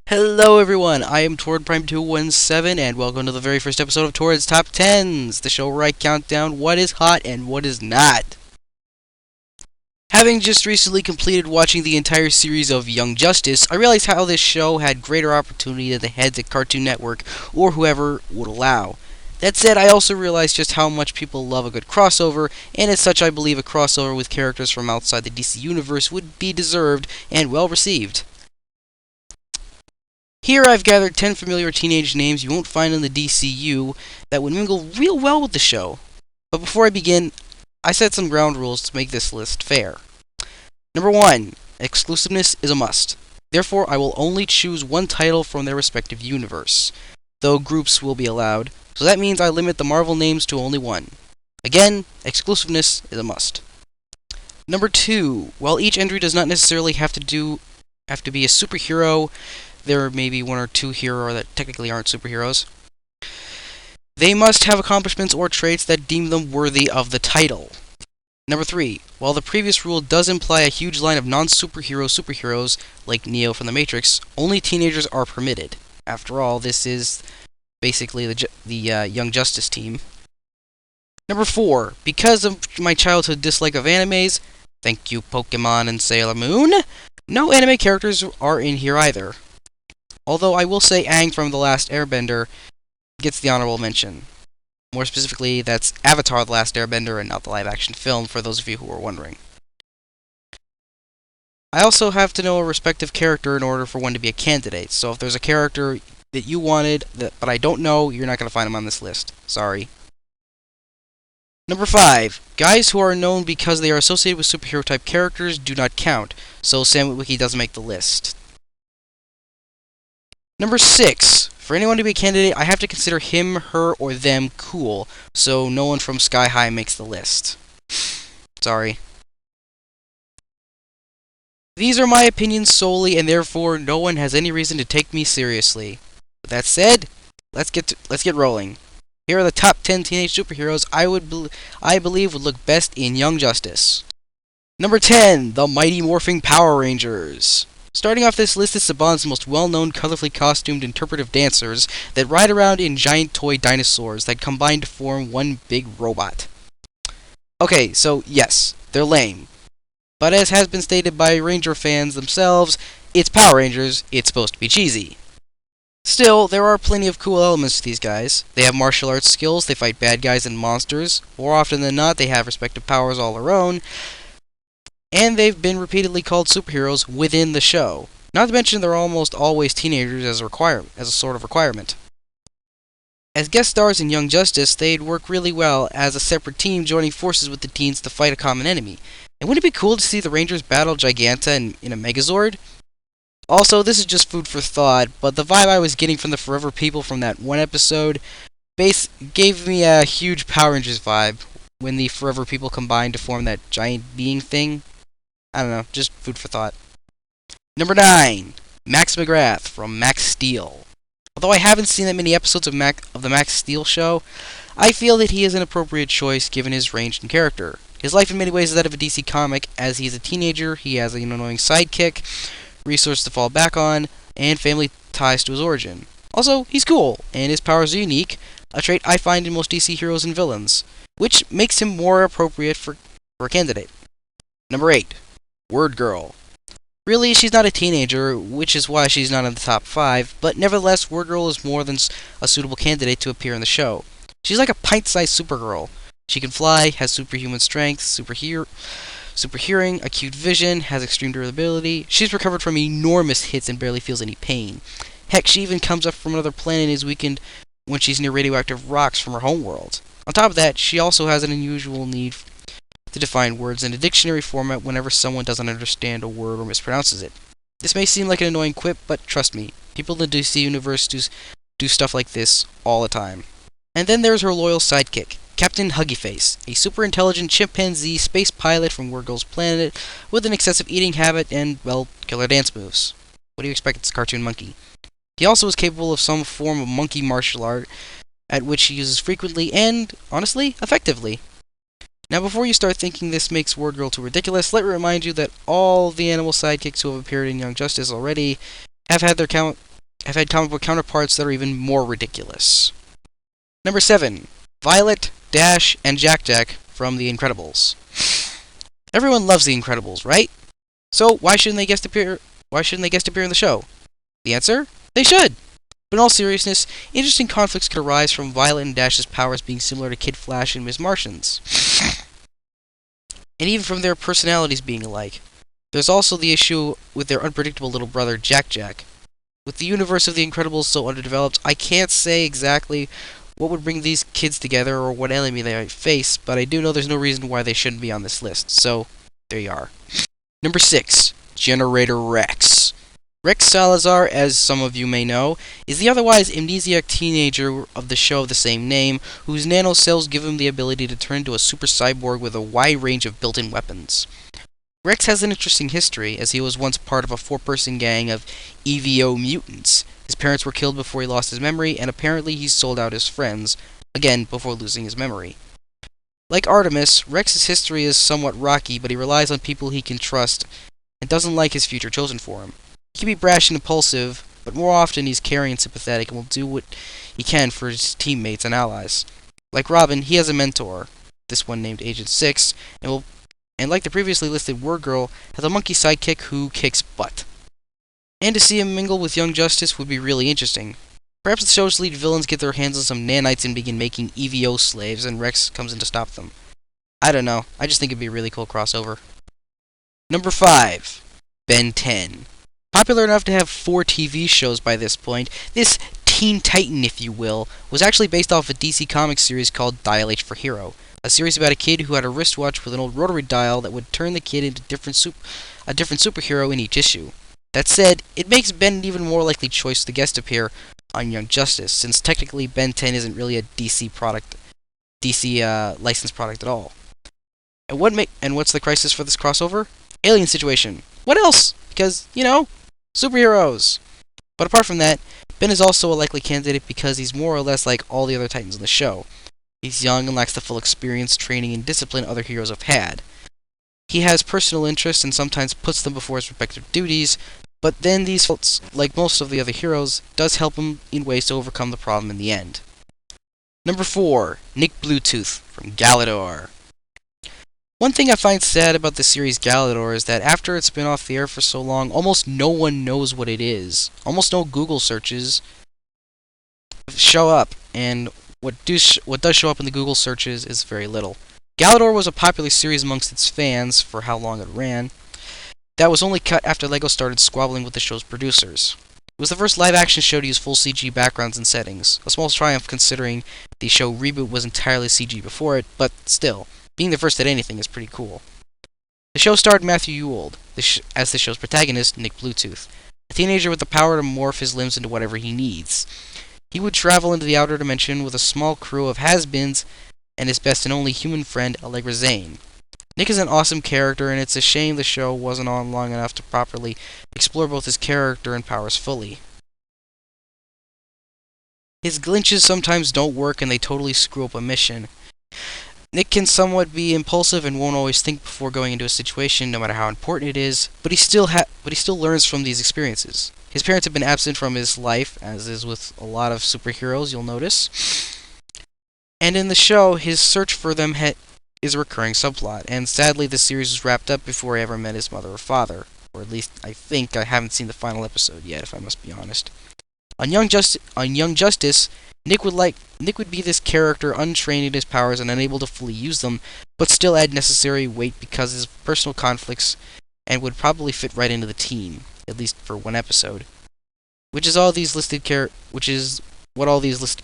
Hello everyone, I am Tord Prime 217 and welcome to the very first episode of Tord's Top 10s, the show where I count down what is hot and what is not. Having just recently completed watching the entire series of Young Justice, I realized how this show had greater opportunity than the heads at Cartoon Network or whoever would allow. That said, I also realized just how much people love a good crossover, and as such I believe a crossover with characters from outside the DC universe would be deserved and well received. Here I've gathered 10 familiar teenage names you won't find in the DCU that would mingle real well with the show. But before I begin, I set some ground rules to make this list fair. Number 1. Exclusiveness is a must. Therefore, I will only choose one title from their respective universe, though groups will be allowed, so that means I limit the Marvel names to only one. Again, exclusiveness is a must. Number 2. While each entry does not necessarily have to be a superhero, there may be one or two heroes that technically aren't superheroes. They must have accomplishments or traits that deem them worthy of the title. Number 3. While the previous rule does imply a huge line of non-superheroes, like Neo from the Matrix, only teenagers are permitted. After all, this is basically the Young Justice team. Number 4. Because of my childhood dislike of animes, thank you Pokemon and Sailor Moon, no anime characters are in here either. Although I will say Aang from The Last Airbender gets the honorable mention. More specifically, that's Avatar The Last Airbender and not the live-action film, for those of you who are wondering. I also have to know a respective character in order for one to be a candidate, so if there's a character that you wanted, but I don't know, you're not going to find him on this list. Sorry. Number 5. Guys who are known because they are associated with superhero-type characters do not count, so Sam Witwicky doesn't make the list. Number 6. For anyone to be a candidate, I have to consider him, her, or them cool, so no one from Sky High makes the list. Sorry. These are my opinions solely, and therefore no one has any reason to take me seriously. With that said, let's get rolling. Here are the top 10 teenage superheroes I believe would look best in Young Justice. Number 10. The Mighty Morphing Power Rangers. Starting off this list is Saban's most well-known colorfully costumed interpretive dancers that ride around in giant toy dinosaurs that combine to form one big robot. Okay, so yes, they're lame. But as has been stated by Ranger fans themselves, it's Power Rangers, it's supposed to be cheesy. Still, there are plenty of cool elements to these guys. They have martial arts skills, they fight bad guys and monsters. More often than not, they have respective powers all their own. And they've been repeatedly called superheroes within the show. Not to mention they're almost always teenagers as a sort of requirement. As guest stars in Young Justice, they'd work really well as a separate team joining forces with the teens to fight a common enemy. And wouldn't it be cool to see the Rangers battle Giganta in a Megazord? Also, this is just food for thought, but the vibe I was getting from the Forever People from that one episode gave me a huge Power Rangers vibe when the Forever People combined to form that giant being thing. I don't know, just food for thought. Number 9. Max McGrath from Max Steel. Although I haven't seen that many episodes of the Max Steel show, I feel that he is an appropriate choice given his range and character. His life in many ways is that of a DC comic. As he is a teenager, he has an annoying sidekick, resources to fall back on, and family ties to his origin. Also, he's cool, and his powers are unique, a trait I find in most DC heroes and villains, which makes him more appropriate for a candidate. Number 8. WordGirl. Really, she's not a teenager, which is why she's not in the top 5, but nevertheless, WordGirl is more than a suitable candidate to appear in the show. She's like a pint-sized Supergirl. She can fly, has superhuman strength, super hearing, acute vision, has extreme durability. She's recovered from enormous hits and barely feels any pain. Heck, she even comes up from another planet and is weakened when she's near radioactive rocks from her homeworld. On top of that, she also has an unusual need to define words in a dictionary format whenever someone doesn't understand a word or mispronounces it. This may seem like an annoying quip, but trust me, people in the DC universe do stuff like this all the time. And then there's her loyal sidekick, Captain Huggyface, a super intelligent chimpanzee space pilot from WordGirl's planet with an excessive eating habit and, well, killer dance moves. What do you expect? It's a cartoon monkey. He also is capable of some form of monkey martial art, at which he uses frequently and, honestly, effectively. Now, before you start thinking this makes WordGirl too ridiculous, let me remind you that all the animal sidekicks who have appeared in Young Justice already have had their have had comic book counterparts that are even more ridiculous. Number 7. Violet, Dash, and Jack-Jack from The Incredibles. Everyone loves The Incredibles, right? So why shouldn't they guest appear in the show? The answer? They should! But in all seriousness, interesting conflicts could arise from Violet and Dash's powers being similar to Kid Flash and Ms. Martian's. And even from their personalities being alike. There's also the issue with their unpredictable little brother, Jack-Jack. With the universe of The Incredibles so underdeveloped, I can't say exactly what would bring these kids together or what enemy they might face, but I do know there's no reason why they shouldn't be on this list, so there you are. Number 6. Generator Rex. Rex Salazar, as some of you may know, is the otherwise amnesiac teenager of the show of the same name, whose nanocells give him the ability to turn into a super cyborg with a wide range of built-in weapons. Rex has an interesting history, as he was once part of a 4-person gang of EVO mutants. His parents were killed before he lost his memory, and apparently he sold out his friends, again before losing his memory. Like Artemis, Rex's history is somewhat rocky, but he relies on people he can trust, and doesn't like his future chosen for him. He can be brash and impulsive, but more often he's caring and sympathetic and will do what he can for his teammates and allies. Like Robin, he has a mentor, this one named Agent 6, and like the previously listed WordGirl, has a monkey sidekick who kicks butt. And to see him mingle with Young Justice would be really interesting. Perhaps the show's lead villains get their hands on some nanites and begin making EVO slaves, and Rex comes in to stop them. I don't know, I just think it'd be a really cool crossover. Number 5. Ben 10. Popular enough to have 4 TV shows by this point, this Teen Titan, if you will, was actually based off a DC Comics series called Dial H for Hero, a series about a kid who had a wristwatch with an old rotary dial that would turn the kid into a different superhero in each issue. That said, it makes Ben an even more likely choice to guest appear on Young Justice, since technically Ben 10 isn't really a DC licensed product at all. And what's the crisis for this crossover? Alien situation. What else? Because, superheroes. But apart from that, Ben is also a likely candidate because he's more or less like all the other Titans in the show. He's young and lacks the full experience, training, and discipline other heroes have had. He has personal interests and sometimes puts them before his respective duties, but then these faults, like most of the other heroes, does help him in ways to overcome the problem in the end. Number 4. Nick Bluetooth from Galador. One thing I find sad about the series Galador is that after it's been off the air for so long, almost no one knows what it is. Almost no Google searches show up, and what does show up in the Google searches is very little. Galador was a popular series amongst its fans for how long it ran. That was only cut after LEGO started squabbling with the show's producers. It was the first live-action show to use full CG backgrounds and settings, a small triumph considering the show Reboot was entirely CG before it, but still, being the first at anything is pretty cool. The show starred Matthew Ewald, as the show's protagonist, Nick Bluetooth, a teenager with the power to morph his limbs into whatever he needs. He would travel into the outer dimension with a small crew of has-beens and his best and only human friend, Allegra Zane. Nick is an awesome character, and it's a shame the show wasn't on long enough to properly explore both his character and powers fully. His glitches sometimes don't work and they totally screw up a mission. Nick can somewhat be impulsive and won't always think before going into a situation, no matter how important it is, but he still learns from these experiences. His parents have been absent from his life, as is with a lot of superheroes, you'll notice. And in the show, his search for them is a recurring subplot, and sadly the series was wrapped up before he ever met his mother or father. Or at least, I think. I haven't seen the final episode yet, if I must be honest. On Young Justice, Nick would be this character untrained in his powers and unable to fully use them, but still add necessary weight because of his personal conflicts, and would probably fit right into the team, at least for one episode. Which is what all these listed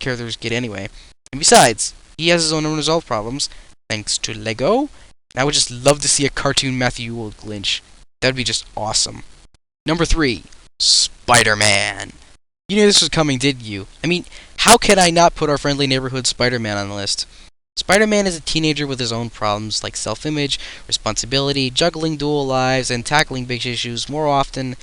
characters get anyway. And besides, he has his own unresolved problems, thanks to LEGO, and I would just love to see a cartoon Matthew Ewald glitch. That would be just awesome. Number 3. SpiderMan. You knew this was coming, didn't you? I mean, how can I not put our friendly neighborhood Spider-Man on the list? Spider-Man is a teenager with his own problems, like self-image, responsibility, juggling dual lives, and tackling big issues more often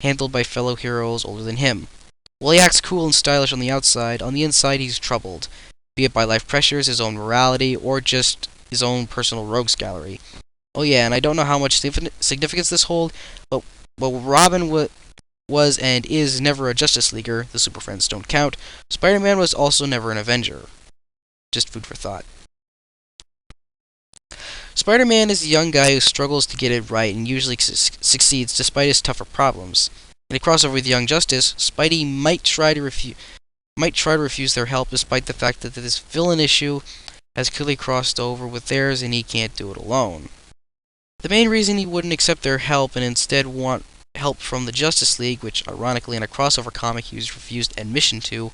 handled by fellow heroes older than him. While he acts cool and stylish on the outside, on the inside he's troubled, be it by life pressures, his own morality, or just his own personal rogues gallery. Oh yeah, and I don't know how much significance this holds, but Robin was and is never a Justice Leaguer, the Super Friends don't count, Spider-Man was also never an Avenger. Just food for thought. Spider-Man is a young guy who struggles to get it right and usually succeeds despite his tougher problems. In a crossover with Young Justice, Spidey might try to refuse their help despite the fact that this villain issue has clearly crossed over with theirs and he can't do it alone. The main reason he wouldn't accept their help and instead want help from the Justice League, which ironically in a crossover comic he was refused admission to,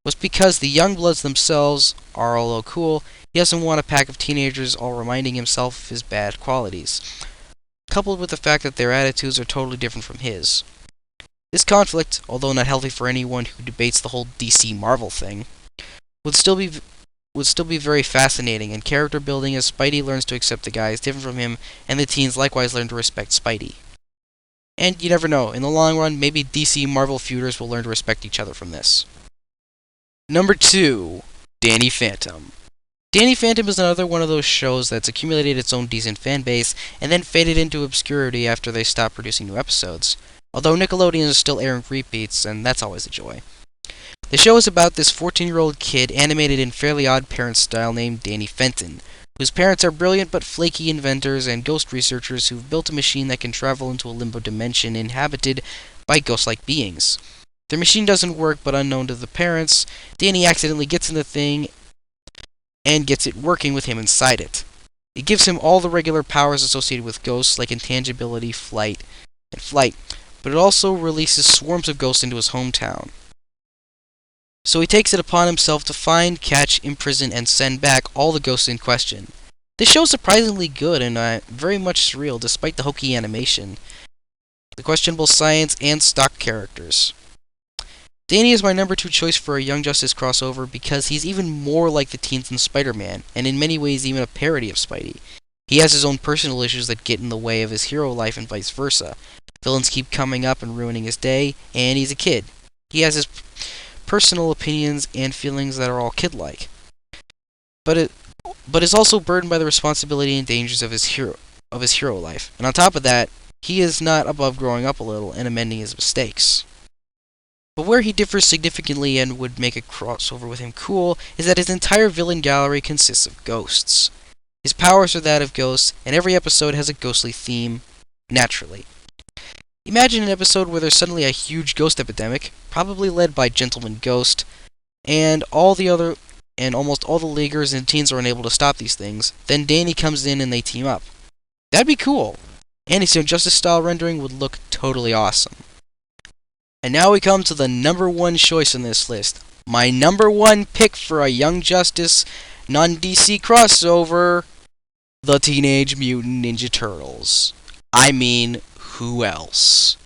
was because the Youngbloods themselves are, although cool, he doesn't want a pack of teenagers all reminding himself of his bad qualities, coupled with the fact that their attitudes are totally different from his. This conflict, although not healthy for anyone who debates the whole DC Marvel thing, would still be very fascinating and character building as Spidey learns to accept the guys different from him, and the teens likewise learn to respect Spidey. And you never know, in the long run, maybe DC Marvel feuders will learn to respect each other from this. Number 2, Danny Phantom. Danny Phantom is another one of those shows that's accumulated its own decent fan base and then faded into obscurity after they stopped producing new episodes. Although Nickelodeon is still airing repeats, and that's always a joy. The show is about this 14-year-old kid animated in Fairly Odd Parents style named Danny Fenton, whose parents are brilliant but flaky inventors and ghost researchers who've built a machine that can travel into a limbo dimension inhabited by ghost-like beings. Their machine doesn't work, but unknown to the parents, Danny accidentally gets in the thing and gets it working with him inside it. It gives him all the regular powers associated with ghosts, like intangibility, flight, but it also releases swarms of ghosts into his hometown. So he takes it upon himself to find, catch, imprison, and send back all the ghosts in question. This show is surprisingly good and very much surreal despite the hokey animation, the questionable science, and stock characters. Danny is my number 2 choice for a Young Justice crossover because he's even more like the teens in Spider-Man, and in many ways even a parody of Spidey. He has his own personal issues that get in the way of his hero life and vice versa. Villains keep coming up and ruining his day, and he's a kid. He has his personal opinions and feelings that are all kid-like. But is also burdened by the responsibility and dangers of his hero life. And on top of that, he is not above growing up a little and amending his mistakes. But where he differs significantly and would make a crossover with him cool is that his entire villain gallery consists of ghosts. His powers are that of ghosts, and every episode has a ghostly theme, naturally. Imagine an episode where there's suddenly a huge ghost epidemic, probably led by Gentleman Ghost, and almost all the Leaguers and teens are unable to stop these things. Then Danny comes in and they team up. That'd be cool. And his Young Justice style rendering would look totally awesome. And now we come to the number 1 choice on this list. My number 1 pick for a Young Justice non-DC crossover, the Teenage Mutant Ninja Turtles. I mean, who else?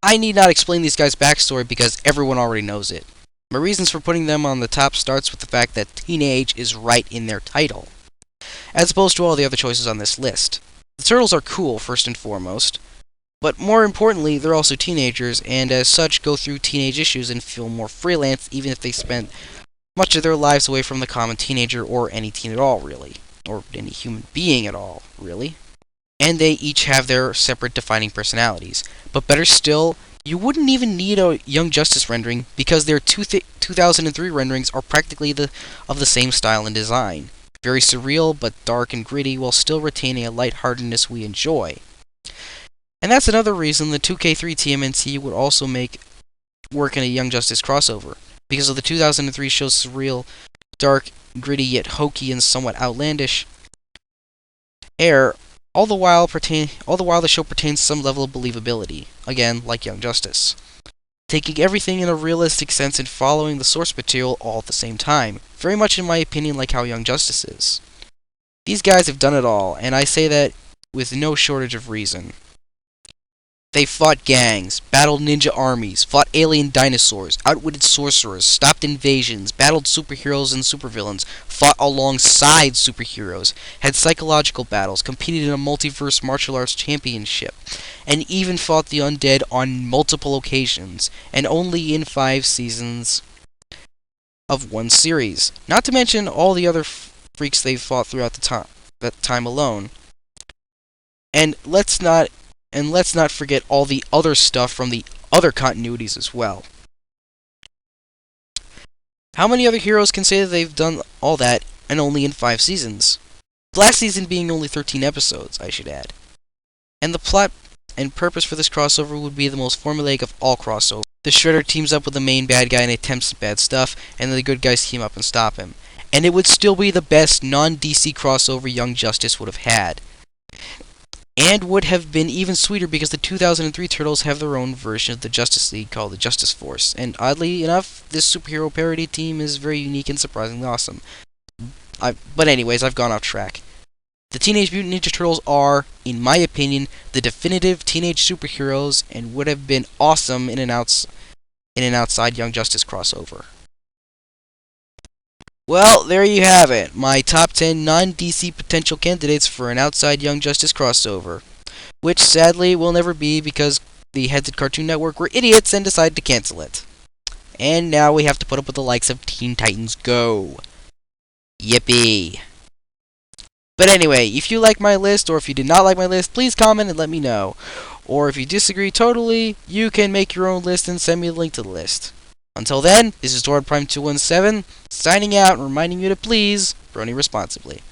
I need not explain these guys' backstory because everyone already knows it. My reasons for putting them on the top starts with the fact that teenage is right in their title, as opposed to all the other choices on this list. The Turtles are cool, first and foremost, but more importantly, they're also teenagers, and as such go through teenage issues and feel more freelance even if they spent much of their lives away from the common teenager or any teen at all, really. Or any human being at all, really. And they each have their separate defining personalities. But better still, you wouldn't even need a Young Justice rendering because their 2003 renderings are practically of the same style and design. Very surreal, but dark and gritty, while still retaining a lightheartedness we enjoy. And that's another reason the 2K3 TMNT would also make work in a Young Justice crossover, because of the 2003 show's surreal, dark, gritty, yet hokey and somewhat outlandish air, all the while the show pertains some level of believability, again, like Young Justice. Taking everything in a realistic sense and following the source material all at the same time, very much in my opinion like how Young Justice is. These guys have done it all, and I say that with no shortage of reason. They fought gangs, battled ninja armies, fought alien dinosaurs, outwitted sorcerers, stopped invasions, battled superheroes and supervillains, fought alongside superheroes, had psychological battles, competed in a multiverse martial arts championship, and even fought the undead on multiple occasions, and only in 5 seasons of one series. Not to mention all the other freaks they've fought throughout that time alone. And let's not And let's not forget all the other stuff from the other continuities as well. How many other heroes can say that they've done all that and only in 5 seasons? The last season being only 13 episodes, I should add. And the plot and purpose for this crossover would be the most formulaic of all crossovers. The Shredder teams up with the main bad guy and attempts bad stuff, and the good guys team up and stop him. And it would still be the best non-DC crossover Young Justice would have had. And would have been even sweeter because the 2003 Turtles have their own version of the Justice League called the Justice Force. And oddly enough, this superhero parody team is very unique and surprisingly awesome. But anyways, I've gone off track. The Teenage Mutant Ninja Turtles are, in my opinion, the definitive teenage superheroes and would have been awesome in an outside Young Justice crossover. Well, there you have it. My top 10 non-DC potential candidates for an outside Young Justice crossover. Which, sadly, will never be because the heads at Cartoon Network were idiots and decided to cancel it. And now we have to put up with the likes of Teen Titans Go. Yippee. But anyway, if you like my list or if you did not like my list, please comment and let me know. Or if you disagree totally, you can make your own list and send me a link to the list. Until then, this is Dwarf Prime 217, signing out and reminding you to please brony responsibly.